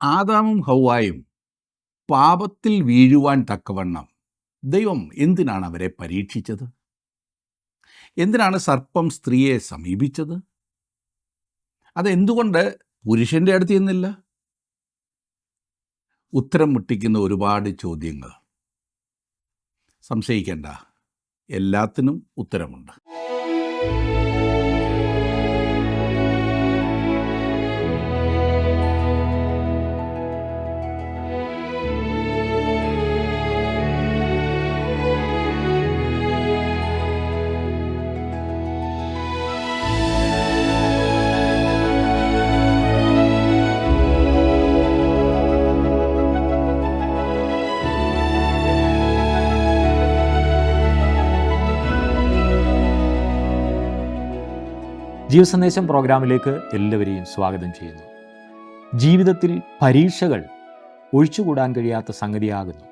ആദാമും ഹൗവായും പാപത്തിൽ വീഴുവാൻ തക്കവണ്ണം ദൈവം എന്തിനാണ് അവരെ പരീക്ഷിച്ചത്? എന്തിനാണ് സർപ്പം സ്ത്രീയെ സമീപിച്ചത്? അതെന്തുകൊണ്ട് പുരുഷൻ്റെ അടുത്ത് ചെന്നില്ല? ഉത്തരം മുട്ടിക്കുന്ന ഒരുപാട് ചോദ്യങ്ങൾ. സംശയിക്കേണ്ട, എല്ലാത്തിനും ഉത്തരമുണ്ട്. ജീവസന്ദേശം പ്രോഗ്രാമിലേക്ക് എല്ലാവരെയും സ്വാഗതം ചെയ്യുന്നു. ജീവിതത്തിൽ പരീക്ഷകൾ ഒഴിച്ചുകൂടാൻ കഴിയാത്ത സംഗതിയാകുന്നു.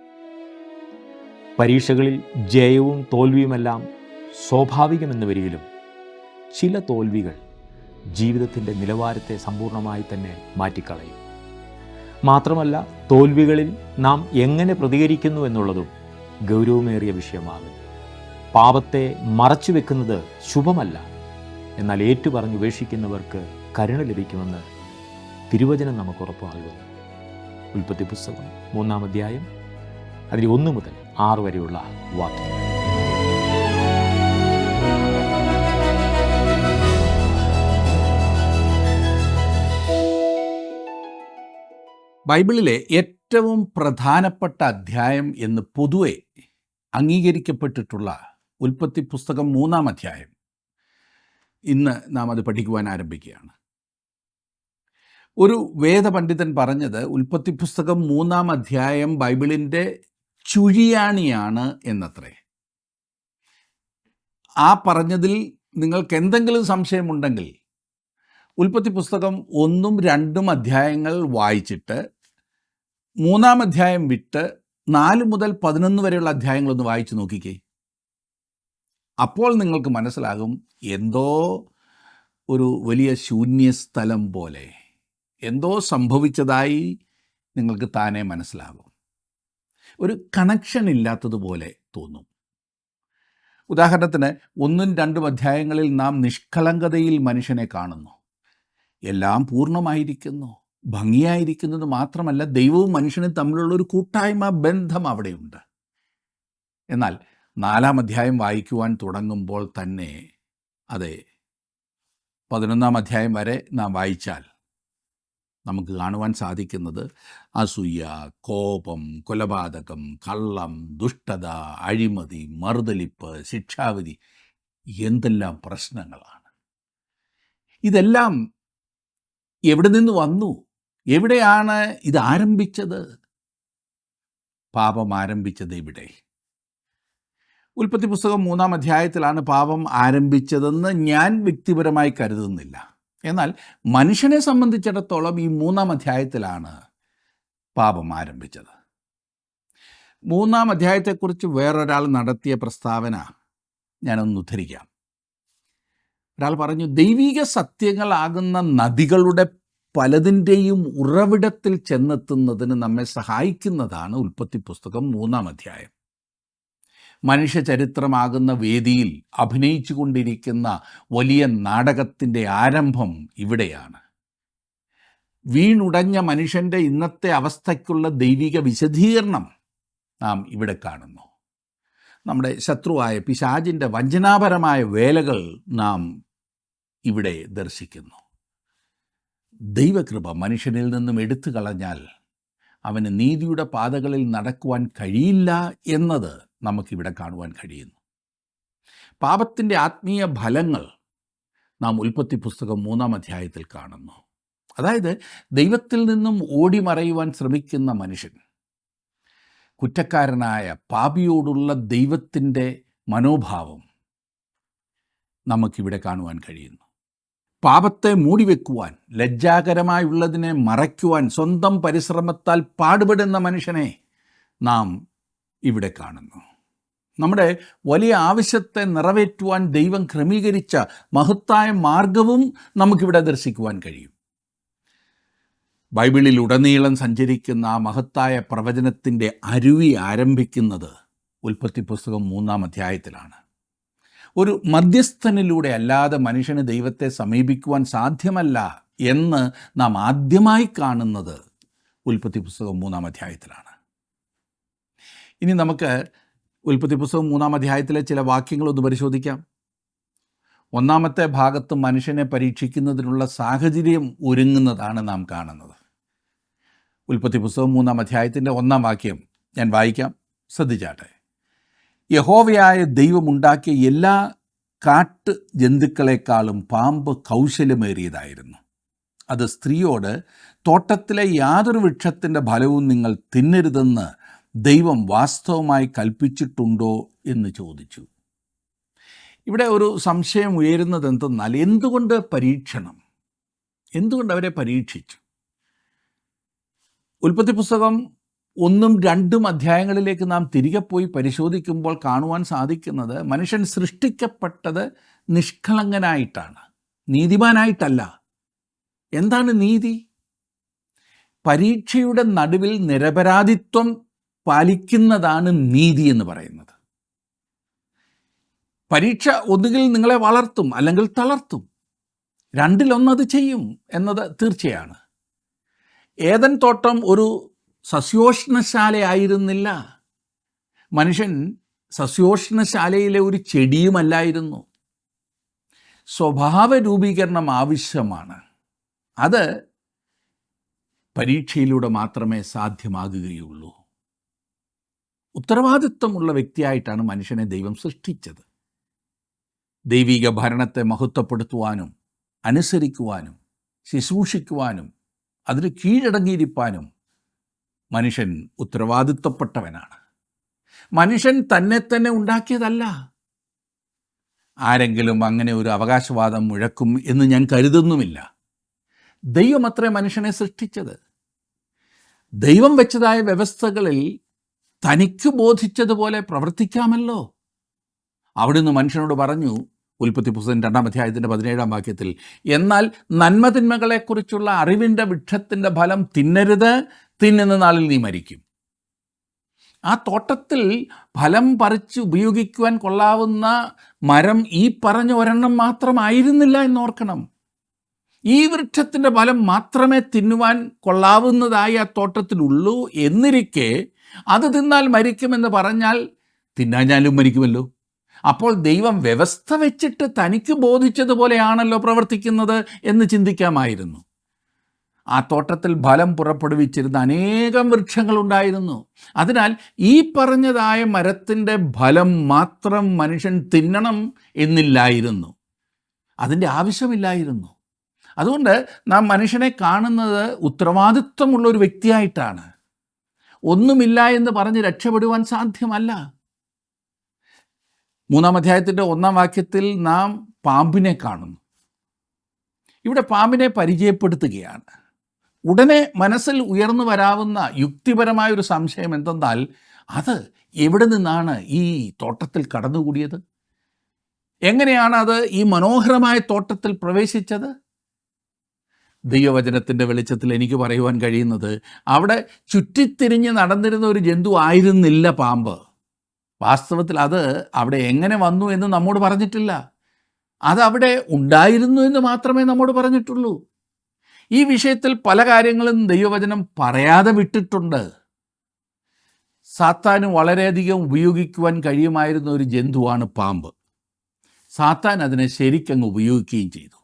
പരീക്ഷകളിൽ ജയവും തോൽവിയുമെല്ലാം സ്വാഭാവികമെന്ന് വരികിലും ചില തോൽവികൾ ജീവിതത്തിൻ്റെ നിലവാരത്തെ സമ്പൂർണ്ണമായി തന്നെ മാറ്റിക്കളയും. മാത്രമല്ല, തോൽവികളിൽ നാം എങ്ങനെ പ്രതികരിക്കുന്നു എന്നുള്ളതും ഗൗരവമേറിയ വിഷയമാകുന്നു. പാപത്തെ മറച്ചു വെക്കുന്നത് ശുഭമല്ല, എന്നാൽ ഏറ്റുപറഞ്ഞുപേക്ഷിക്കുന്നവർക്ക് കരുണ ലഭിക്കുമെന്ന് തിരുവചനം നമുക്ക് ഉറപ്പ് നൽകുന്നു. ഉൽപ്പത്തി പുസ്തകം 3-ാം അധ്യായം അതിൽ 1 മുതൽ 6 വരെയുള്ള വാക്യങ്ങൾ. ബൈബിളിലെ ഏറ്റവും പ്രധാനപ്പെട്ട അധ്യായം എന്ന് പൊതുവെ അംഗീകരിക്കപ്പെട്ടിട്ടുള്ള ഉൽപ്പത്തി പുസ്തകം 3-ാം അധ്യായം. ഇന്ന് നാം അത് പഠിക്കുവാൻ ആരംഭിക്കുകയാണ്. ഒരു വേദപണ്ഡിതൻ പറഞ്ഞത് ഉൽപ്പത്തി പുസ്തകം 3-ാം അധ്യായം ബൈബിളിൻ്റെ ചുഴിയാണിയാണ് എന്നത്രേ. ആ പറഞ്ഞതിൽ നിങ്ങൾക്ക് എന്തെങ്കിലും സംശയമുണ്ടെങ്കിൽ ഉൽപ്പത്തി പുസ്തകം 1-ഉം 2-ഉം അധ്യായങ്ങൾ വായിച്ചിട്ട് 3-ാം അധ്യായം വിട്ട് 4 മുതൽ 11 വരെയുള്ള അധ്യായങ്ങളൊന്ന് വായിച്ചു നോക്കിക്കേ. അപ്പോൾ നിങ്ങൾക്ക് മനസ്സിലാകും, എന്തോ ഒരു വലിയ ശൂന്യസ്ഥലം പോലെ എന്തോ സംഭവിച്ചതായി നിങ്ങൾക്ക് താനേ മനസ്സിലാകും. ഒരു കണക്ഷൻ ഇല്ലാത്തതുപോലെ തോന്നും. ഉദാഹരണത്തിന് 1-ഉം 2-ഉം അധ്യായങ്ങളിൽ നാം നിഷ്കളങ്കതയിൽ മനുഷ്യനെ കാണുന്നു. എല്ലാം പൂർണ്ണമായിരിക്കുന്നു, ഭംഗിയായിരിക്കുന്നത് മാത്രമല്ല, ദൈവവും മനുഷ്യനും തമ്മിലുള്ള ഒരു കൂട്ടായ്മ ബന്ധം അവിടെയുണ്ട്. എന്നാൽ 4-ാം അധ്യായം വായിക്കുവാൻ തുടങ്ങുമ്പോൾ തന്നെ, അതെ 11-ാം അധ്യായം വരെ നാം വായിച്ചാൽ നമുക്ക് കാണുവാൻ സാധിക്കുന്നത് അസൂയ, കോപം, കൊലപാതകം, കള്ളം, ദുഷ്ടത, അഴിമതി, മറുതലിപ്പ്, ശിക്ഷാവിധി, എന്തെല്ലാം പ്രശ്നങ്ങളാണ്. ഇതെല്ലാം എവിടെ നിന്ന് വന്നു? എവിടെയാണ് ഇത് ആരംഭിച്ചത്? പാപം ആരംഭിച്ചത് ഇവിടെ. ഉൽപ്പത്തി പുസ്തകം 3-ാം അധ്യായത്തിലാണ് പാപം ആരംഭിച്ചതെന്ന് ഞാൻ വ്യക്തിപരമായി കരുതുന്നില്ല. എന്നാൽ മനുഷ്യനെ സംബന്ധിച്ചിടത്തോളം ഈ 3-ാം അധ്യായത്തിലാണ് പാപം ആരംഭിച്ചത്. 3-ാം അധ്യായത്തെക്കുറിച്ച് വേറൊരാൾ നടത്തിയ പ്രസ്താവന ഞാനൊന്ന് ഉദ്ധരിക്കാം. ഒരാൾ പറഞ്ഞു, ദൈവിക സത്യങ്ങളാകുന്ന നദികളുടെ പലതിൻ്റെയും ഉറവിടത്തിൽ ചെന്നെത്തുന്നതിന് നമ്മെ സഹായിക്കുന്നതാണ് ഉൽപ്പത്തി പുസ്തകം 3-ാം അധ്യായം. മനുഷ്യ ചരിത്രമാകുന്ന വേദിയിൽ അഭിനയിച്ചു കൊണ്ടിരിക്കുന്ന വലിയ നാടകത്തിൻ്റെ ആരംഭം ഇവിടെയാണ്. വീണുടഞ്ഞ മനുഷ്യൻ്റെ ഇന്നത്തെ അവസ്ഥയ്ക്കുള്ള ദൈവിക വിശദീകരണം നാം ഇവിടെ കാണുന്നു. നമ്മുടെ ശത്രുവായ പിശാചിൻ്റെ വഞ്ചനാപരമായ വേലകൾ നാം ഇവിടെ ദർശിക്കുന്നു. ദൈവകൃപ മനുഷ്യനിൽ നിന്നും എടുത്തു കളഞ്ഞാൽ അവന് നീതിയുടെ പാതകളിൽ നടക്കുവാൻ കഴിയില്ല എന്നത് നമുക്കിവിടെ കാണുവാൻ കഴിയുന്നു. പാപത്തിൻ്റെ ആത്മീയ ഫലങ്ങൾ നാം ഉൽപ്പത്തി പുസ്തകം 3-ാം അധ്യായത്തിൽ കാണുന്നു. അതായത്, ദൈവത്തിൽ നിന്നും ഓടിമറയുവാൻ ശ്രമിക്കുന്ന മനുഷ്യൻ, കുറ്റക്കാരനായ പാപിയോടുള്ള ദൈവത്തിൻ്റെ മനോഭാവം നമുക്കിവിടെ കാണുവാൻ കഴിയുന്നു. പാപത്തെ മൂടിവെക്കുവാൻ, ലജ്ജാകരമായുള്ളതിനെ മറയ്ക്കുവാൻ സ്വന്തം പരിശ്രമത്താൽ പാടുപെടുന്ന മനുഷ്യനെ നാം ഇവിടെ കാണുന്നു. നമ്മുടെ വലിയ ആവശ്യത്തെ നിറവേറ്റുവാൻ ദൈവം ക്രമീകരിച്ച മഹത്തായ മാർഗവും നമുക്കിവിടെ ദർശിക്കുവാൻ കഴിയും. ബൈബിളിലുടനീളം സഞ്ചരിക്കുന്ന ആ മഹത്തായ പ്രവചനത്തിൻ്റെ അരുവി ആരംഭിക്കുന്നത് ഉൽപ്പത്തി പുസ്തകം 3-ാം അധ്യായത്തിലാണ്. ഒരു മധ്യസ്ഥനിലൂടെ അല്ലാതെ മനുഷ്യന് ദൈവത്തെ സമീപിക്കുവാൻ സാധ്യമല്ല എന്ന് നാം ആദ്യമായി കാണുന്നത് ഉൽപ്പത്തി പുസ്തകം 3-ാം അധ്യായത്തിലാണ്. ഇനി നമുക്ക് ഉൽപ്പത്തി പുസ്തകം 3-ാം അധ്യായത്തിലെ ചില വാക്യങ്ങളൊന്ന് പരിശോധിക്കാം. 1-ാമത്തെ ഭാഗത്ത് മനുഷ്യനെ പരീക്ഷിക്കുന്നതിനുള്ള സാഹചര്യം ഒരുങ്ങുന്നതാണ് നാം കാണുന്നത്. ഉൽപ്പത്തി പുസ്തകം 3-ാം അധ്യായത്തിൻ്റെ 1-ാം വാക്യം ഞാൻ വായിക്കാം, ശ്രദ്ധിച്ചാട്ടെ. യഹോവയായ ദൈവമുണ്ടാക്കിയ എല്ലാ കാട്ട് ജന്തുക്കളെക്കാളും പാമ്പ് കൗശലമേറിയതായിരുന്നു. അത് സ്ത്രീയോട്, തോട്ടത്തിലെ യാതൊരു വൃക്ഷത്തിൻ്റെ ഫലവും നിങ്ങൾ തിന്നരുതെന്ന് ദൈവം വാസ്തവമായി കൽപ്പിച്ചിട്ടുണ്ടോ എന്ന് ചോദിച്ചു. ഇവിടെ ഒരു സംശയം ഉയരുന്നത് എന്തെന്നാൽ, എന്തുകൊണ്ട് പരീക്ഷണം? എന്തുകൊണ്ട് അവരെ പരീക്ഷിച്ചു? ഉൽപ്പത്തി പുസ്തകം 1-2 അധ്യായങ്ങളിലേക്ക് നാം തിരികെ പോയി പരിശോധിക്കുമ്പോൾ കാണുവാൻ സാധിക്കുന്നത്, മനുഷ്യൻ സൃഷ്ടിക്കപ്പെട്ടത് നിഷ്കളങ്കനായിട്ടാണ്, നീതിമാനായിട്ടല്ല. എന്താണ് നീതി? പരീക്ഷയുടെ നടുവിൽ നിരപരാധിത്വം പാലിക്കുന്നതാണ് നീതി എന്ന് പറയുന്നത്. പരീക്ഷ ഒന്നുകിൽ നിങ്ങളെ വളർത്തും അല്ലെങ്കിൽ തളർത്തും, രണ്ടിലൊന്നത് ചെയ്യും എന്നത് തീർച്ചയാണ്. ഏദൻ തോട്ടം ഒരു സസ്യോഷ്ണശാലയായിരുന്നില്ല. മനുഷ്യൻ സസ്യോഷ്ണശാലയിലെ ഒരു ചെടിയുമല്ലായിരുന്നു. സ്വഭാവ രൂപീകരണം ആവശ്യമാണ്. അത് പരീക്ഷയിലൂടെ മാത്രമേ സാധ്യമാകുകയുള്ളൂ. ഉത്തരവാദിത്വമുള്ള വ്യക്തിയായിട്ടാണ് മനുഷ്യനെ ദൈവം സൃഷ്ടിച്ചത്. ദൈവിക ഭരണത്തെ മഹത്വപ്പെടുത്തുവാനും അനുസരിക്കുവാനും ശുശ്രൂഷിക്കുവാനും അതിന് കീഴടങ്ങിയിരിക്കാനും മനുഷ്യൻ ഉത്തരവാദിത്വപ്പെട്ടവനാണ്. മനുഷ്യൻ തന്നെ തന്നെ ഉണ്ടാക്കിയതല്ല. ആരെങ്കിലും അങ്ങനെ ഒരു അവകാശവാദം മുഴക്കും എന്ന് ഞാൻ കരുതുന്നുമില്ല. ദൈവമത്രേ മനുഷ്യനെ സൃഷ്ടിച്ചത്. ദൈവം വെച്ചതായ വ്യവസ്ഥകളിൽ തനിക്ക് ബോധിച്ചതുപോലെ പ്രവർത്തിക്കാമല്ലോ. അവിടുന്ന് മനുഷ്യനോട് പറഞ്ഞു, ഉൽപ്പത്തി പുസ്തകം 2-ാം അധ്യായത്തിൻ്റെ 17-ാം വാക്യത്തിൽ, എന്നാൽ നന്മതിന്മകളെക്കുറിച്ചുള്ള അറിവിൻ്റെ വൃക്ഷത്തിൻ്റെ ഫലം തിന്നരുത്, തിന്നുന്ന നാളിൽ നീ മരിക്കും. ആ തോട്ടത്തിൽ ഫലം പറിച്ച് ഉപയോഗിക്കുവാൻ കൊള്ളാവുന്ന മരം ഈ പറഞ്ഞ ഒരെണ്ണം മാത്രമായിരുന്നില്ല എന്നോർക്കണം. ഈ വൃക്ഷത്തിൻ്റെ ഫലം മാത്രമേ തിന്നുവാൻ കൊള്ളാവുന്നതായി ആ തോട്ടത്തിലുള്ളൂ എന്നിരിക്കെ അത് തിന്നാൽ മരിക്കുമെന്ന് പറഞ്ഞാൽ തിന്നാഞ്ഞാലും മരിക്കുമല്ലോ. അപ്പോൾ ദൈവം വ്യവസ്ഥ വെച്ചിട്ട് തനിക്ക് ബോധിച്ചതുപോലെയാണല്ലോ പ്രവർത്തിക്കുന്നത് എന്ന് ചിന്തിക്കാമായിരുന്നു. ആ തോട്ടത്തിൽ ഫലം പുറപ്പെടുവിച്ചിരുന്ന അനേകം വൃക്ഷങ്ങളുണ്ടായിരുന്നു. അതിനാൽ ഈ പറഞ്ഞതായ മരത്തിൻ്റെ ഫലം മാത്രം മനുഷ്യൻ തിന്നണം എന്നില്ലായിരുന്നു, അതിൻ്റെ ആവശ്യമില്ലായിരുന്നു. അതുകൊണ്ട് നാം മനുഷ്യനെ കാണുന്നത് ഉത്തരവാദിത്വമുള്ള ഒരു വ്യക്തിയായിട്ടാണ്. ഒന്നുമില്ല എന്ന് പറഞ്ഞ് രക്ഷപ്പെടുവാൻ സാധ്യമല്ല. 3-ാം അധ്യായത്തിൻ്റെ 1-ാം വാക്യത്തിൽ നാം പാമ്പിനെ കാണുന്നു. ഇവിടെ പാമ്പിനെ പരിചയപ്പെടുത്തുകയാണ്. ഉടനെ മനസ്സിൽ ഉയർന്നു വരാവുന്ന യുക്തിപരമായൊരു സംശയം എന്തെന്നാൽ, അത് എവിടെ നിന്നാണ് ഈ തോട്ടത്തിൽ കടന്നുകൂടിയത്? എങ്ങനെയാണ് അത് ഈ മനോഹരമായ തോട്ടത്തിൽ പ്രവേശിച്ചത്? ദൈവവചനത്തിൻ്റെ വെളിച്ചത്തിൽ എനിക്ക് പറയുവാൻ കഴിയുന്നത്, അവിടെ ചുറ്റിത്തിരിഞ്ഞ് നടന്നിരുന്ന ഒരു ജന്തു ആയിരുന്നില്ല പാമ്പ്. വാസ്തവത്തിൽ അത് അവിടെ എങ്ങനെ വന്നു എന്ന് നമ്മോട് പറഞ്ഞിട്ടില്ല. അതവിടെ ഉണ്ടായിരുന്നു എന്ന് മാത്രമേ നമ്മോട് പറഞ്ഞിട്ടുള്ളൂ. ഈ വിഷയത്തിൽ പല കാര്യങ്ങളും ദൈവവചനം പറയാതെ വിട്ടിട്ടുണ്ട്. സാത്താന് വളരെയധികം ഉപയോഗിക്കുവാൻ കഴിയുമായിരുന്ന ഒരു ജന്തുവാണ് പാമ്പ്. സാത്താൻ അതിനെ ശരിക്കങ്ങ് ഉപയോഗിക്കുകയും ചെയ്തു.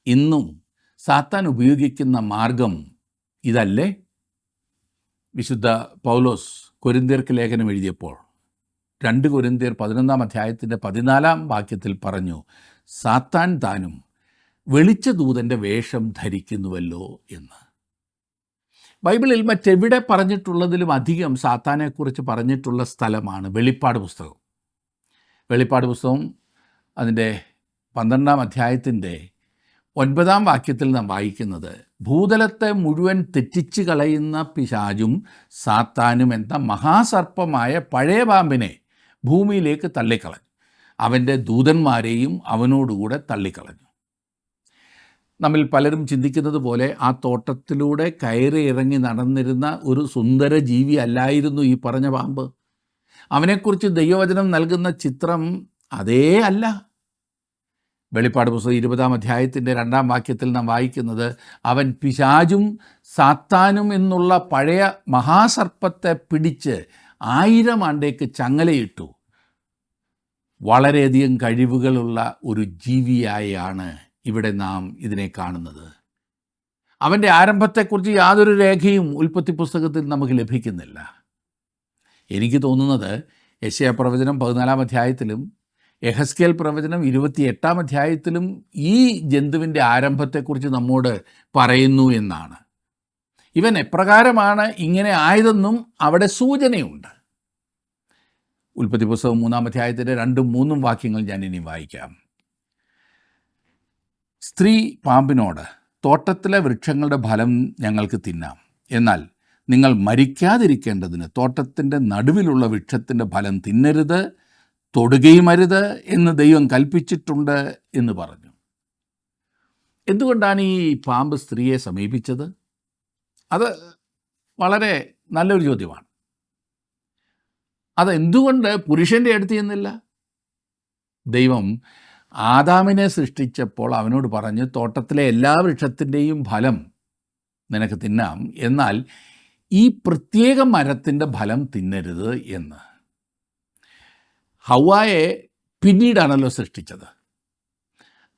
ഇന്നും സാത്താൻ ഉപയോഗിക്കുന്ന മാർഗം ഇതല്ലേ? വിശുദ്ധ പൗലോസ് കൊരിന്ത്യർക്ക് ലേഖനം എഴുതിയപ്പോൾ 2 കൊരിന്ത്യർ 11-ാം അധ്യായത്തിൻ്റെ 14-ാം വാക്യത്തിൽ പറഞ്ഞു, സാത്താൻ താനും വെളിച്ചദൂതൻ്റെ വേഷം ധരിക്കുന്നുവല്ലോ എന്ന്. ബൈബിളിൽ മറ്റെവിടെ പറഞ്ഞിട്ടുള്ളതിലും അധികം സാത്താനെക്കുറിച്ച് പറഞ്ഞിട്ടുള്ള സ്ഥലമാണ് വെളിപ്പാട് പുസ്തകം. വെളിപ്പാട് പുസ്തകം അതിൻ്റെ 12-ാം അധ്യായത്തിൻ്റെ 9-ാം വാക്യത്തിൽ നാം വായിക്കുന്നത്, ഭൂതലത്തെ മുഴുവൻ തെറ്റിച്ച് കളയുന്ന പിശാചും സാത്താനും എന്ന മഹാസർപ്പമായ പഴയ പാമ്പിനെ ഭൂമിയിലേക്ക് തള്ളിക്കളഞ്ഞു, അവൻ്റെ ദൂതന്മാരെയും അവനോടുകൂടെ തള്ളിക്കളഞ്ഞു. നമ്മിൽ പലരും ചിന്തിക്കുന്നത് പോലെ ആ തോട്ടത്തിലൂടെ കയറി ഇറങ്ങി നടന്നിരുന്ന ഒരു സുന്ദര ജീവി അല്ലായിരുന്നു ഈ പറഞ്ഞ പാമ്പ്. അവനെക്കുറിച്ച് ദൈവവചനം നൽകുന്ന ചിത്രം അതേ അല്ല. വെളിപ്പാട് പുസ്തകം 20-ാം അധ്യായത്തിൻ്റെ 2-ാം വാക്യത്തിൽ നാം വായിക്കുന്നത്, അവൻ പിശാചും സാത്താനും എന്നുള്ള പഴയ മഹാസർപ്പത്തെ പിടിച്ച് 1000 ആണ്ടേക്ക് ചങ്ങലയിട്ടു. വളരെയധികം കഴിവുകളുള്ള ഒരു ജീവിയായാണ് ഇവിടെ നാം ഇതിനെ കാണുന്നത്. അവൻ്റെ ആരംഭത്തെക്കുറിച്ച് യാതൊരു രേഖയും ഉൽപ്പത്തി പുസ്തകത്തിൽ നമുക്ക് ലഭിക്കുന്നില്ല. എനിക്ക് തോന്നുന്നത് യെശയ്യാ പ്രവചനം 14-ാം അധ്യായത്തിലും യെഹെസ്കേൽ പ്രവചനം 28-ാം അധ്യായത്തിലും ഈ ജന്തുവിൻ്റെ ആരംഭത്തെക്കുറിച്ച് നമ്മോട് പറയുന്നു എന്നാണ്. ഇവൻ എപ്രകാരമാണ് ഇങ്ങനെ ആയതെന്നും അവിടെ സൂചനയുണ്ട്. ഉൽപ്പത്തി പുസ്തകം 3-ാം അധ്യായത്തിൻ്റെ 2-3 വാക്യങ്ങൾ ഞാൻ ഇനി വായിക്കാം. സ്ത്രീ പാമ്പിനോട്, തോട്ടത്തിലെ വൃക്ഷങ്ങളുടെ ഫലം ഞങ്ങൾക്ക് തിന്നാം, എന്നാൽ നിങ്ങൾ മരിക്കാതിരിക്കേണ്ടതിന് തോട്ടത്തിൻ്റെ നടുവിലുള്ള വൃക്ഷത്തിൻ്റെ ഫലം തിന്നരുത്, തൊടുകയും അരുത് എന്ന് ദൈവം കൽപ്പിച്ചിട്ടുണ്ട് എന്ന് പറഞ്ഞു. എന്തുകൊണ്ടാണ് ഈ പാമ്പ് സ്ത്രീയെ സമീപിച്ചത്? അത് വളരെ നല്ലൊരു ചോദ്യമാണ്. അതെന്തുകൊണ്ട് പുരുഷൻ്റെ അടുത്ത് ചെന്നില്ല? ദൈവം ആദാമിനെ സൃഷ്ടിച്ചപ്പോൾ അവനോട് പറഞ്ഞു, തോട്ടത്തിലെ എല്ലാ വൃക്ഷത്തിൻ്റെയും ഫലം നിനക്ക് തിന്നാം, എന്നാൽ ഈ പ്രത്യേക മരത്തിൻ്റെ ഫലം തിന്നരുത് എന്ന്. ഹവ്വായെ പിന്നീടാണല്ലോ സൃഷ്ടിച്ചത്.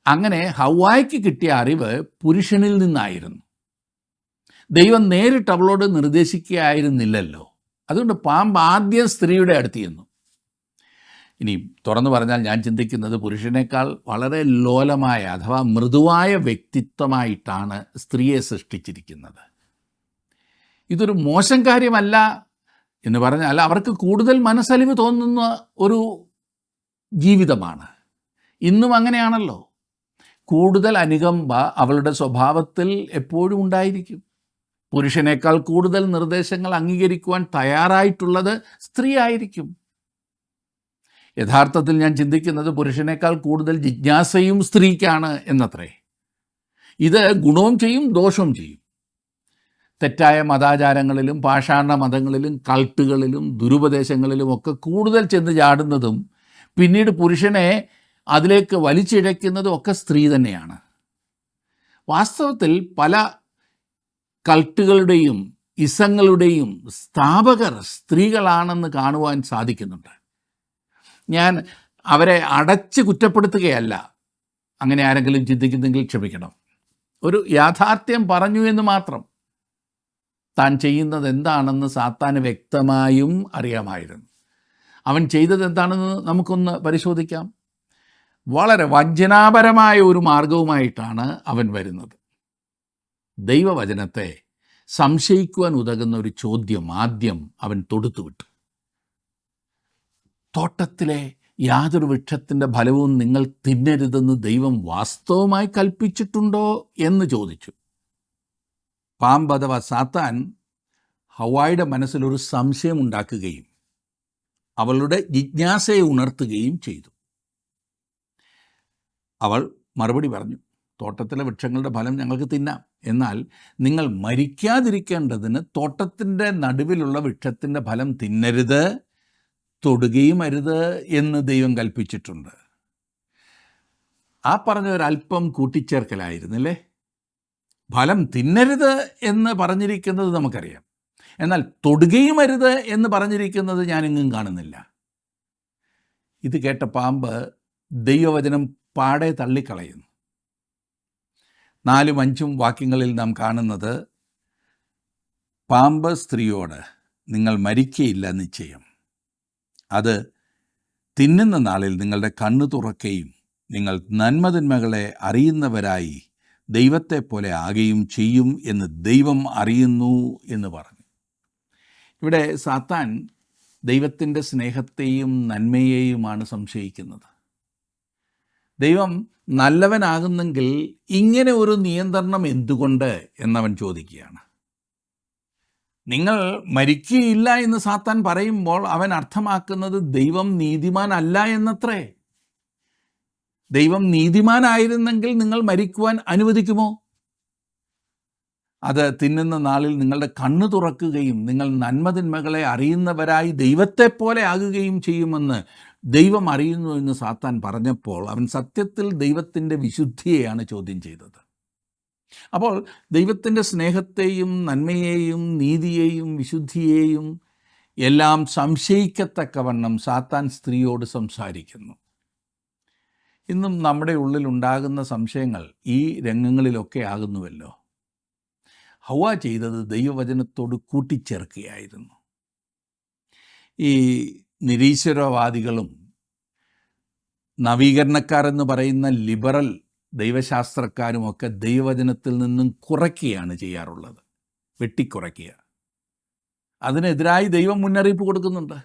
അങ്ങനെ ഹവ്വായ്ക്ക് കിട്ടിയ അറിവ് പുരുഷനിൽ നിന്നായിരുന്നു. ദൈവം നേരിട്ട് അവളോട് നിർദ്ദേശിക്കുകയായിരുന്നില്ലല്ലോ. അതുകൊണ്ട് പാമ്പ് ആദ്യം സ്ത്രീയുടെ അടുത്ത് ചെന്നു. ഇനി തുറന്നു പറഞ്ഞാൽ ഞാൻ ചിന്തിക്കുന്നത് പുരുഷനേക്കാൾ വളരെ ലോലമായ അഥവാ മൃദുവായ വ്യക്തിത്വമായിട്ടാണ് സ്ത്രീയെ സൃഷ്ടിച്ചിരിക്കുന്നത്. ഇതൊരു മോശം കാര്യമല്ല എന്ന് പറഞ്ഞാൽ അവർക്ക് കൂടുതൽ മനസ്സലിവ് തോന്നുന്ന ഒരു ജീവിതമാണ്. ഇന്നും അങ്ങനെയാണല്ലോ. കൂടുതൽ അനുകമ്പ അവളുടെ സ്വഭാവത്തിൽ എപ്പോഴും ഉണ്ടായിരിക്കും. പുരുഷനേക്കാൾ കൂടുതൽ നിർദ്ദേശങ്ങൾ അംഗീകരിക്കുവാൻ തയ്യാറായിട്ടുള്ളത് സ്ത്രീ ആയിരിക്കും. യഥാർത്ഥത്തിൽ ഞാൻ ചിന്തിക്കുന്നത് പുരുഷനേക്കാൾ കൂടുതൽ ജിജ്ഞാസയും സ്ത്രീക്കാണ് എന്നത്രേ. ഇത് ഗുണവും ചെയ്യും ദോഷവും ചെയ്യും. തെറ്റായ മതാചാരങ്ങളിലും പാഷാണ മതങ്ങളിലും കൾട്ടുകളിലും ദുരുപദേശങ്ങളിലും ഒക്കെ കൂടുതൽ ചെന്ന് ചാടുന്നതും പിന്നീട് പുരുഷനെ അതിലേക്ക് വലിച്ചിഴയ്ക്കുന്നതും ഒക്കെ സ്ത്രീ തന്നെയാണ്. വാസ്തവത്തിൽ പല കൾട്ടുകളുടെയും ഇസങ്ങളുടെയും സ്ഥാപകർ സ്ത്രീകളാണെന്ന് കാണുവാൻ സാധിക്കുന്നുണ്ട്. ഞാൻ അവരെ അടച്ച് കുറ്റപ്പെടുത്തുകയല്ല. അങ്ങനെ ആരെങ്കിലും ചിന്തിക്കുന്നെങ്കിൽ ക്ഷമിക്കണം. ഒരു യാഥാർത്ഥ്യം പറഞ്ഞു എന്ന് മാത്രം. താൻ ചെയ്യുന്നത് എന്താണെന്ന് സാത്താന് വ്യക്തമായും അറിയാമായിരുന്നു. അവൻ ചെയ്തത് എന്താണെന്ന് നമുക്കൊന്ന് പരിശോധിക്കാം. വളരെ വഞ്ചനാപരമായ ഒരു മാർഗവുമായിട്ടാണ് അവൻ വരുന്നത്. ദൈവവചനത്തെ സംശയിക്കുവാൻ ഉതകുന്ന ഒരു ചോദ്യം ആദ്യം അവൻ തൊടുത്തുവിട്ടു. തോട്ടത്തിലെ യാതൊരു വൃക്ഷത്തിൻ്റെ ഫലവും നിങ്ങൾ തിന്നരുതെന്ന് ദൈവം വാസ്തവമായി കൽപ്പിച്ചിട്ടുണ്ടോ എന്ന് ചോദിച്ചു. പാമ്പ് അഥവാ സാത്താൻ ഹവ്വായുടെ മനസ്സിലൊരു സംശയം ഉണ്ടാക്കുകയും അവളുടെ ജിജ്ഞാസയെ ഉണർത്തുകയും ചെയ്തു. അവൾ മറുപടി പറഞ്ഞു, തോട്ടത്തിലെ വൃക്ഷങ്ങളുടെ ഫലം ഞങ്ങൾക്ക് തിന്നാം, എന്നാൽ നിങ്ങൾ മരിക്കാതിരിക്കേണ്ടതിന് തോട്ടത്തിൻ്റെ നടുവിലുള്ള വൃക്ഷത്തിൻ്റെ ഫലം തിന്നരുത്, തൊടുകയും അരുത് എന്ന് ദൈവം കൽപ്പിച്ചിട്ടുണ്ട്. ആ പറഞ്ഞ ഒരല്പം കൂട്ടിച്ചേർക്കലായിരുന്നില്ലേ? ഫലം തിന്നരുത് എന്ന് പറഞ്ഞിരിക്കുന്നത് നമുക്കറിയാം, എന്നാൽ തൊടുകയും അരുത് എന്ന് പറഞ്ഞിരിക്കുന്നത് ഞാനെങ്ങും കാണുന്നില്ല. ഇത് കേട്ട പാമ്പ് ദൈവവചനം പാടെ തള്ളിക്കളയുന്നു. 4-5 വാക്യങ്ങളിൽ നാം കാണുന്നത്, പാമ്പ് സ്ത്രീയോട്, നിങ്ങൾ മരിക്കയില്ല നിശ്ചയം. അത് തിന്നുന്ന നാളിൽ നിങ്ങളുടെ കണ്ണു തുറക്കുകയും നിങ്ങൾ നന്മതിന്മകളെ അറിയുന്നവരായി ദൈവത്തെ പോലെ ആകുകയും ചെയ്യും എന്ന് ദൈവം അറിയുന്നു എന്ന് പറഞ്ഞു. ഇവിടെ സാത്താൻ ദൈവത്തിൻ്റെ സ്നേഹത്തെയും നന്മയെയുമാണ് സംശയിക്കുന്നത്. ദൈവം നല്ലവനാകുന്നെങ്കിൽ ഇങ്ങനെ ഒരു നിയന്ത്രണം എന്തുകൊണ്ട് എന്നവൻ ചോദിക്കുകയാണ്. നിങ്ങൾ മരിക്കുകയില്ല എന്ന് സാത്താൻ പറയുമ്പോൾ അവൻ അർത്ഥമാക്കുന്നത് ദൈവം നീതിമാൻ അല്ല എന്നത്രേ. ദൈവം നീതിമാനായിരുന്നെങ്കിൽ നിങ്ങൾ മരിക്കുവാൻ അനുവദിക്കുമോ? അത് തിന്നുന്ന നാളിൽ നിങ്ങളുടെ കണ്ണ് തുറക്കുകയും നിങ്ങൾ നന്മതിന്മകളെ അറിയുന്നവരായി ദൈവത്തെപ്പോലെ ആകുകയും ചെയ്യുമെന്ന് ദൈവം അറിയുന്നു എന്ന് സാത്താൻ പറഞ്ഞപ്പോൾ അവൻ സത്യത്തിൽ ദൈവത്തിൻ്റെ വിശുദ്ധിയെയാണ് ചോദ്യം ചെയ്തത്. അപ്പോൾ ദൈവത്തിൻ്റെ സ്നേഹത്തെയും നന്മയെയും നീതിയെയും വിശുദ്ധിയെയും എല്ലാം സംശയിക്കത്തക്കവണ്ണം സാത്താൻ സ്ത്രീയോട് സംസാരിക്കുന്നു. ഇന്നും നമ്മുടെ ഉള്ളിലുണ്ടാകുന്ന സംശയങ്ങൾ ഈ രംഗങ്ങളിലൊക്കെ ആകുന്നുവല്ലോ. ഹൗവ ചെയ്തത് ദൈവവചനത്തോട് കൂട്ടിച്ചേർക്കുകയായിരുന്നു. ഈ നിരീശ്വരവാദികളും നവീകരണക്കാരെന്ന് പറയുന്ന ലിബറൽ ദൈവശാസ്ത്രക്കാരുമൊക്കെ ദൈവവചനത്തിൽ നിന്നും കുറയ്ക്കുകയാണ് ചെയ്യാറുള്ളത്, വെട്ടിക്കുറയ്ക്കുക. അതിനെതിരായി ദൈവം മുന്നറിയിപ്പ് കൊടുക്കുന്നുണ്ട്.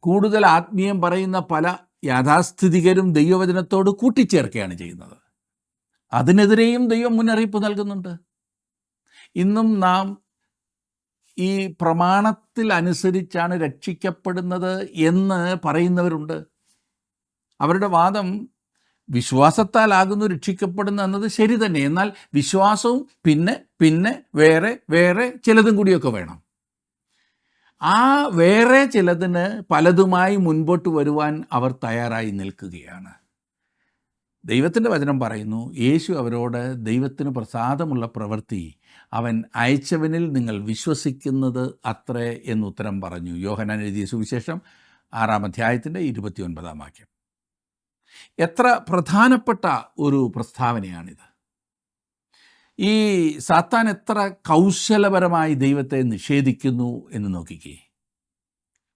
കൂടുതൽ ആത്മീയം പറയുന്ന പല യാഥാസ്ഥിതികരും ദൈവവചനത്തോട് കൂട്ടിച്ചേർക്കുകയാണ് ചെയ്യുന്നത്. അതിനെതിരെയും ദൈവം മുന്നറിയിപ്പ് നൽകുന്നുണ്ട്. ഇന്നും നാം ഈ പ്രമാണത്തിൽ അനുസരിച്ചാണ് രക്ഷിക്കപ്പെടുന്നത് എന്ന് പറയുന്നവരുണ്ട്. അവരുടെ വാദം വിശ്വാസത്താലാകുന്നു രക്ഷിക്കപ്പെടുന്നത് എന്നത് ശരി തന്നെ. എന്നാൽ വിശ്വാസവും പിന്നെ വേറെ വേറെ ചിലതും കൂടിയൊക്കെ വേണം. ആ വേറെ ചിലതിന് പലതുമായി മുൻപോട്ട് വരുവാൻ അവർ തയ്യാറായി നിൽക്കുകയാണ്. ദൈവത്തിൻ്റെ വചനം പറയുന്നു, യേശു അവരോട് ദൈവത്തിന് പ്രസാദമുള്ള പ്രവൃത്തി അവൻ അയച്ചവനിൽ നിങ്ങൾ വിശ്വസിക്കുന്നത് അത്രേ എന്നുത്തരം പറഞ്ഞു. യോഹന്നാൻ എഴുതിയ സുവിശേഷം 6-ാം അധ്യായത്തിൻ്റെ 29-ാം വാക്യം. എത്ര പ്രധാനപ്പെട്ട ഒരു പ്രസ്താവനയാണിത്. ഈ സാത്താൻ എത്ര കൗശലപരമായി ദൈവത്തെ നിഷേധിക്കുന്നു എന്ന് നോക്കിക്കേ.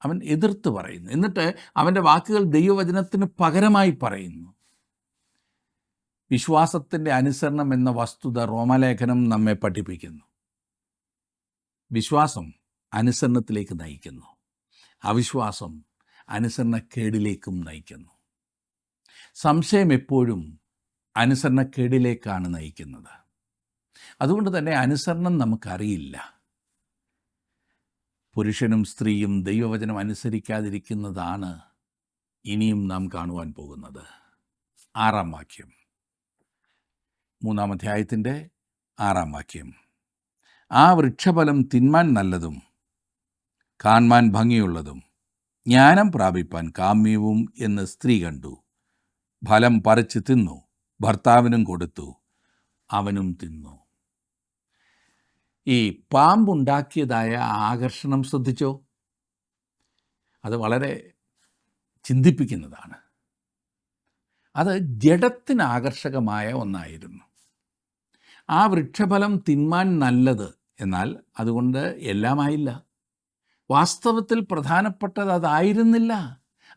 അവൻ എതിർത്ത് പറയുന്നു, എന്നിട്ട് അവൻ്റെ വാക്കുകൾ ദൈവവചനത്തിന് പകരമായി പറയുന്നു. വിശ്വാസത്തിൻ്റെ അനുസരണം എന്ന വസ്തുത റോമാലേഖനം നമ്മെ പഠിപ്പിക്കുന്നു. വിശ്വാസം അനുസരണത്തിലേക്ക് നയിക്കുന്നു, അവിശ്വാസം അനുസരണക്കേടിലേക്കും നയിക്കുന്നു. സംശയം എപ്പോഴും അനുസരണക്കേടിലേക്കാണ് നയിക്കുന്നത്. അതുകൊണ്ട് തന്നെ അനുസരണം നമുക്കറിയില്ല. പുരുഷനും സ്ത്രീയും ദൈവവചനം അനുസരിക്കാതിരിക്കുന്നതാണ് ഇനിയും നാം കാണുവാൻ പോകുന്നത്. 6-ാം വാക്യം, 3-ാം അധ്യായത്തിൻ്റെ 6-ാം വാക്യം. ആ വൃക്ഷഫലം തിന്മാൻ നല്ലതും കാൺമാൻ ഭംഗിയുള്ളതും ജ്ഞാനം പ്രാപിപ്പാൻ കാമ്യവും എന്ന് സ്ത്രീ കണ്ടു. ഫലം പറിച്ച് തിന്നു, ഭർത്താവിനും കൊടുത്തു, അവനും തിന്നു. ഈ പാമ്പുണ്ടാക്കിയതായ ആകർഷണം ശ്രദ്ധിച്ചോ? അത് വളരെ ചിന്തിപ്പിക്കുന്നതാണ്. അത് ജഡത്തിന് ആകർഷകമായ ഒന്നായിരുന്നു. ആ വൃക്ഷഫലം തിന്മാൻ നല്ലത്, എന്നാൽ അതുകൊണ്ട് എല്ലാമായില്ല. വാസ്തവത്തിൽ പ്രധാനപ്പെട്ടത് അതായിരുന്നില്ല.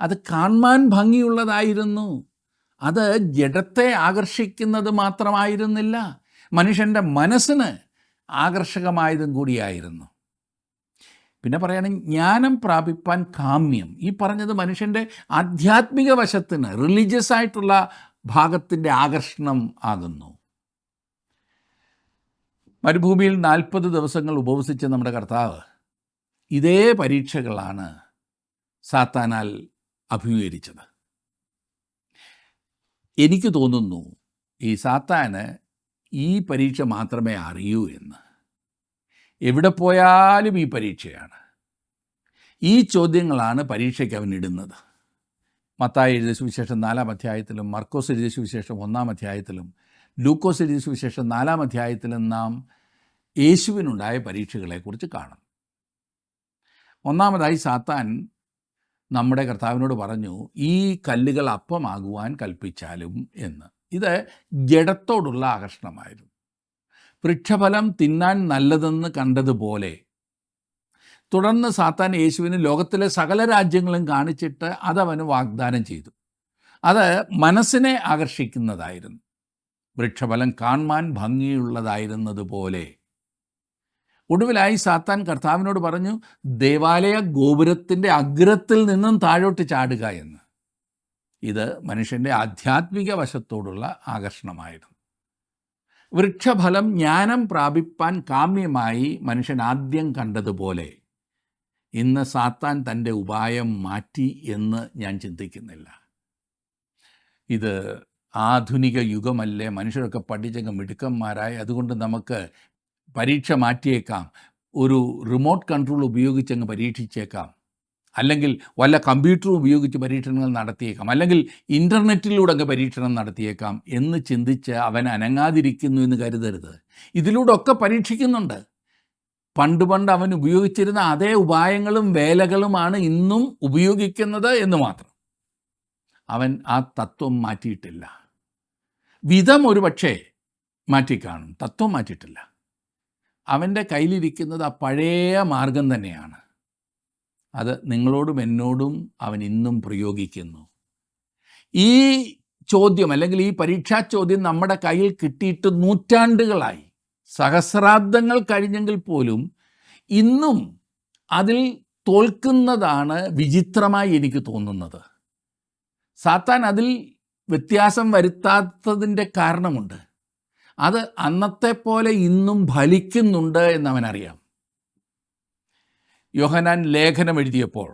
അത് കാണാൻ ഭംഗിയുള്ളതായിരുന്നു. അത് ജഡത്തെ ആകർഷിക്കുന്നത് മാത്രമായിരുന്നില്ല, മനുഷ്യൻ്റെ മനസ്സിന് ആകർഷകമായതും കൂടിയായിരുന്നു. പിന്നെ പറയുകയാണെങ്കിൽ ജ്ഞാനം പ്രാപിപ്പാൻ കാമ്യം. ഈ പറഞ്ഞത് മനുഷ്യൻ്റെ ആധ്യാത്മിക വശത്തിന്, റിലീജിയസ് ആയിട്ടുള്ള ഭാഗത്തിൻ്റെ ആകർഷണം ആകുന്നു. മരുഭൂമിയിൽ 40 ദിവസങ്ങൾ ഉപവസിച്ച നമ്മുടെ കർത്താവ് ഇതേ പരീക്ഷകളാണ് സാത്താനാൽ അഭിമുഖീകരിച്ചത്. എനിക്ക് തോന്നുന്നു ഈ സാത്താന് ഈ പരീക്ഷ മാത്രമേ അറിയൂ എന്ന്. എവിടെ പോയാലും ഈ പരീക്ഷയാണ്. ഈ ചോദ്യങ്ങളാണ് പരീക്ഷയ്ക്ക് അവനിടുന്നത്. മത്തായി എഴുതിയ സുവിശേഷം 4-ാം അധ്യായത്തിലും മർക്കോസ് എഴുതിയ സുവിശേഷം 1-ാം അധ്യായത്തിലും ലൂക്കോസ് എഴുതിയ സുവിശേഷം 4-ാം അധ്യായത്തിലും നാം യേശുവിനുണ്ടായ പരീക്ഷകളെക്കുറിച്ച് കാണും. ഒന്നാമതായി സാത്താൻ നമ്മുടെ കർത്താവിനോട് പറഞ്ഞു, ഈ കല്ലുകൾ അപ്പമാകുവാൻ കൽപ്പിച്ചാലും എന്ന്. ഇത് ജഡത്തോടുള്ള ആകർഷണമായിരുന്നു. വൃക്ഷഫലം തിന്നാൻ നല്ലതെന്ന് കണ്ടതുപോലെ തുടർന്ന് സാത്താൻ യേശുവിന് ലോകത്തിലെ സകല രാജ്യങ്ങളും കാണിച്ചിട്ട് അതവന് വാഗ്ദാനം ചെയ്തു. അത് മനസ്സിനെ ആകർഷിക്കുന്നതായിരുന്നു. വൃക്ഷഫലം കാണാൻ ഭംഗിയുള്ളതായിരുന്നതുപോലെ. ഒടുവിലായി സാത്താൻ കർത്താവിനോട് പറഞ്ഞു, ദേവാലയ ഗോപുരത്തിൻ്റെ അഗ്രത്തിൽ നിന്നും താഴോട്ട് ചാടുക എന്ന്. ഇത് മനുഷ്യൻ്റെ ആധ്യാത്മിക വശത്തോടുള്ള ആകർഷണമായിരുന്നു. വൃക്ഷഫലം ജ്ഞാനം പ്രാപിപ്പാൻ കാമ്യമായി മനുഷ്യൻ ആദ്യം കണ്ടതുപോലെ ഇന്ന് സാത്താൻ തൻ്റെ ഉപായം മാറ്റി എന്ന് ഞാൻ ചിന്തിക്കുന്നില്ല. ഇത് ആധുനിക യുഗമല്ലേ, മനുഷ്യരൊക്കെ പഠിച്ചങ്ങ് മിടുക്കന്മാരായി, അതുകൊണ്ട് നമുക്ക് പരീക്ഷ മാറ്റിയേക്കാം, ഒരു റിമോട്ട് കൺട്രോൾ ഉപയോഗിച്ചങ്ങ് പരീക്ഷിച്ചേക്കാം, അല്ലെങ്കിൽ വല്ല കമ്പ്യൂട്ടറും ഉപയോഗിച്ച് പരീക്ഷണങ്ങൾ നടത്തിയേക്കാം, അല്ലെങ്കിൽ ഇൻ്റർനെറ്റിലൂടെ അങ്ങ് പരീക്ഷണം നടത്തിയേക്കാം എന്ന് ചിന്തിച്ച് അവൻ അനങ്ങാതിരിക്കുന്നു എന്ന് കരുതരുത്. ഇതിലൂടെ ഒക്കെ പരീക്ഷിക്കുന്നുണ്ട്. പണ്ട് അവൻ ഉപയോഗിച്ചിരുന്ന അതേ ഉപായങ്ങളും വേലകളുമാണ് ഇന്നും ഉപയോഗിക്കുന്നത് എന്ന് മാത്രം. അവൻ ആ തത്വം മാറ്റിയിട്ടില്ല. വിധം ഒരു പക്ഷേ മാറ്റിക്കാണും, തത്വം മാറ്റിയിട്ടില്ല. അവൻ്റെ കയ്യിലിരിക്കുന്നത് ആ പഴയ മാർഗം തന്നെയാണ്. അത് നിങ്ങളോടും എന്നോടും അവൻ ഇന്നും പ്രയോഗിക്കുന്നു. ഈ ചോദ്യം അല്ലെങ്കിൽ ഈ പരീക്ഷാ ചോദ്യം നമ്മുടെ കയ്യിൽ കിട്ടിയിട്ട് നൂറ്റാണ്ടുകളായി, സഹസ്രാബ്ദങ്ങൾ കഴിഞ്ഞെങ്കിൽ പോലും ഇന്നും അതിൽ തോൽക്കുന്നതാണ് വിചിത്രമായി എനിക്ക് തോന്നുന്നത്. സാത്താൻ അതിൽ വ്യത്യാസം വരുത്താത്തതിൻ്റെ കാരണമുണ്ട്. അത് അന്നത്തെ പോലെ ഇന്നും ഫലിക്കുന്നുണ്ട് എന്നവനറിയാം. യോഹന്നാൻ ലേഖനം എഴുതിയപ്പോൾ,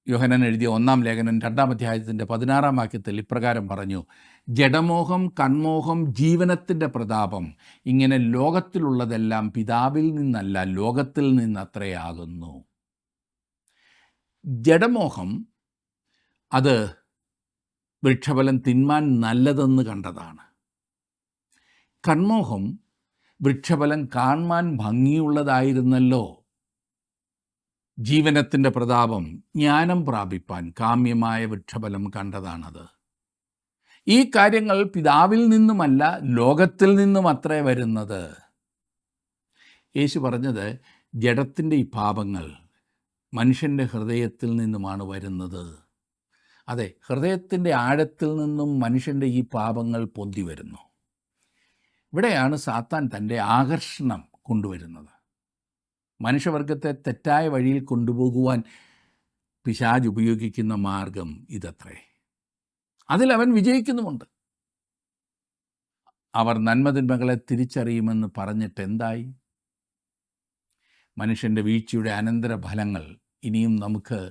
യോഹന്നാൻ എഴുതിയ 1-ാം ലേഖനം 2-ാം അധ്യായത്തിൻ്റെ 16-ാം വാക്യത്തിൽ ഇപ്രകാരം പറഞ്ഞു: ജഡമോഹം, കൺമോഹം, ജീവനത്തിൻ്റെ പ്രതാപം, ഇങ്ങനെ ലോകത്തിലുള്ളതെല്ലാം പിതാവിൽ നിന്നല്ല, ലോകത്തിൽ നിന്നത്രയാകുന്നു. ജഡമോഹം അത് വൃക്ഷഫലം തിന്മാൻ നല്ലതെന്ന് കണ്ടതാണ്. കൺമോഹം വൃക്ഷഫലം കാണാൻ ഭംഗിയുള്ളതായിരുന്നല്ലോ. ജീവനത്തിൻ്റെ പ്രതാപം ജ്ഞാനം പ്രാപിപ്പാൻ കാമ്യമായ വൃക്ഷഫലം കണ്ടതാണത്. ഈ കാര്യങ്ങൾ പിതാവിൽ നിന്നുമല്ല, ലോകത്തിൽ നിന്നും അത്രേ വരുന്നത്. യേശു പറഞ്ഞത് ജഡത്തിൻ്റെ ഈ പാപങ്ങൾ മനുഷ്യൻ്റെ ഹൃദയത്തിൽ നിന്നുമാണ് വരുന്നത്. അതെ, ഹൃദയത്തിൻ്റെ ആഴത്തിൽ നിന്നും മനുഷ്യൻ്റെ ഈ പാപങ്ങൾ പൊന്തി വരുന്നു. ഇവിടെയാണ് സാത്താൻ തൻ്റെ ആകർഷണം കൊണ്ടുവരുന്നത്. മനുഷ്യവർഗത്തെ തെറ്റായ വഴിയിൽ കൊണ്ടുപോകുവാൻ പിശാച് ഉപയോഗിക്കുന്ന മാർഗം ഇതത്രേ. അതിലവൻ വിജയിക്കുന്നുമുണ്ട്. അവർ നന്മതിന്മകളെ തിരിച്ചറിയുമെന്ന് പറഞ്ഞിട്ട് എന്തായി? മനുഷ്യൻ്റെ വീഴ്ചയുടെ അനന്തരഫലങ്ങൾ ഇനിയും നമുക്ക്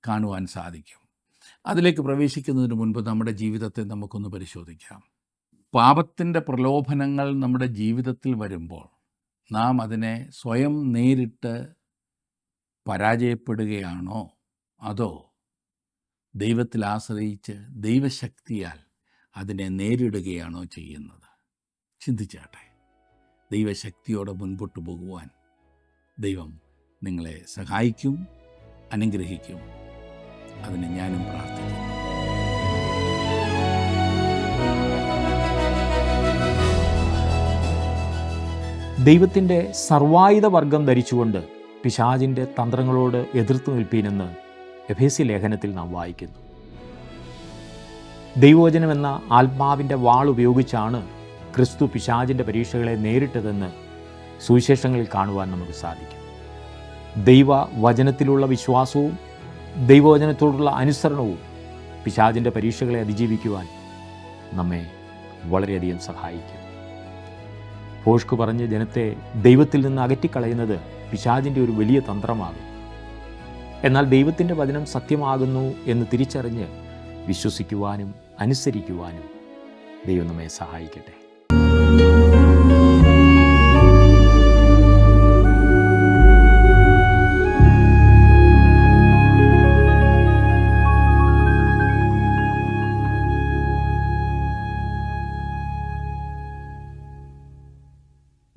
കാണുവാൻ സാധിക്കും. അതിലേക്ക് പ്രവേശിക്കുന്നതിന് മുൻപ് നമ്മുടെ ജീവിതത്തെ നമുക്കൊന്ന് പരിശോധിക്കാം. പാപത്തിൻ്റെ പ്രലോഭനങ്ങൾ നമ്മുടെ ജീവിതത്തിൽ വരുമ്പോൾ നാം അതിനെ സ്വയം നേരിട്ട് പരാജയപ്പെടുകയാണോ, അതോ ദൈവത്തിൽ ആശ്രയിച്ച് ദൈവശക്തിയാൽ അതിനെ നേരിടുകയാണോ ചെയ്യുന്നത്? ചിന്തിച്ചാട്ടെ. ദൈവശക്തിയോടെ മുൻപോട്ട് പോകുവാൻ ദൈവം നിങ്ങളെ സഹായിക്കും, അനുഗ്രഹിക്കും. അതിന് ഞാനും പ്രാർത്ഥിക്കുന്നു. ദൈവത്തിൻ്റെ സർവായുധ വർഗം ധരിച്ചുകൊണ്ട് പിശാചിൻ്റെ തന്ത്രങ്ങളോട് എതിർത്തു നിൽപ്പീനെന്ന് എഫേസ്യ ലേഖനത്തിൽ നാം വായിക്കുന്നു. ദൈവവചനം എന്ന ആത്മാവിൻ്റെ വാൾ ഉപയോഗിച്ചാണ് ക്രിസ്തു പിശാചിൻ്റെ പരീക്ഷകളെ നേരിട്ടതെന്ന് സുവിശേഷങ്ങളിൽ കാണുവാൻ നമുക്ക് സാധിക്കും. ദൈവവചനത്തിലുള്ള വിശ്വാസവും ദൈവവചനത്തോടുള്ള അനുസരണവും പിശാചിൻ്റെ പരീക്ഷകളെ അതിജീവിക്കുവാൻ നമ്മെ വളരെയധികം സഹായിക്കും. ഭോഷ്ക് പറഞ്ഞ് ജനത്തെ ദൈവത്തിൽ നിന്ന് അകറ്റിക്കളയുന്നത് പിശാചിൻ്റെ ഒരു വലിയ തന്ത്രമാകും. എന്നാൽ ദൈവത്തിൻ്റെ വചനം സത്യമാകുന്നു എന്ന് തിരിച്ചറിഞ്ഞ് വിശ്വസിക്കുവാനും അനുസരിക്കുവാനും ദൈവം നമ്മെ സഹായിക്കട്ടെ.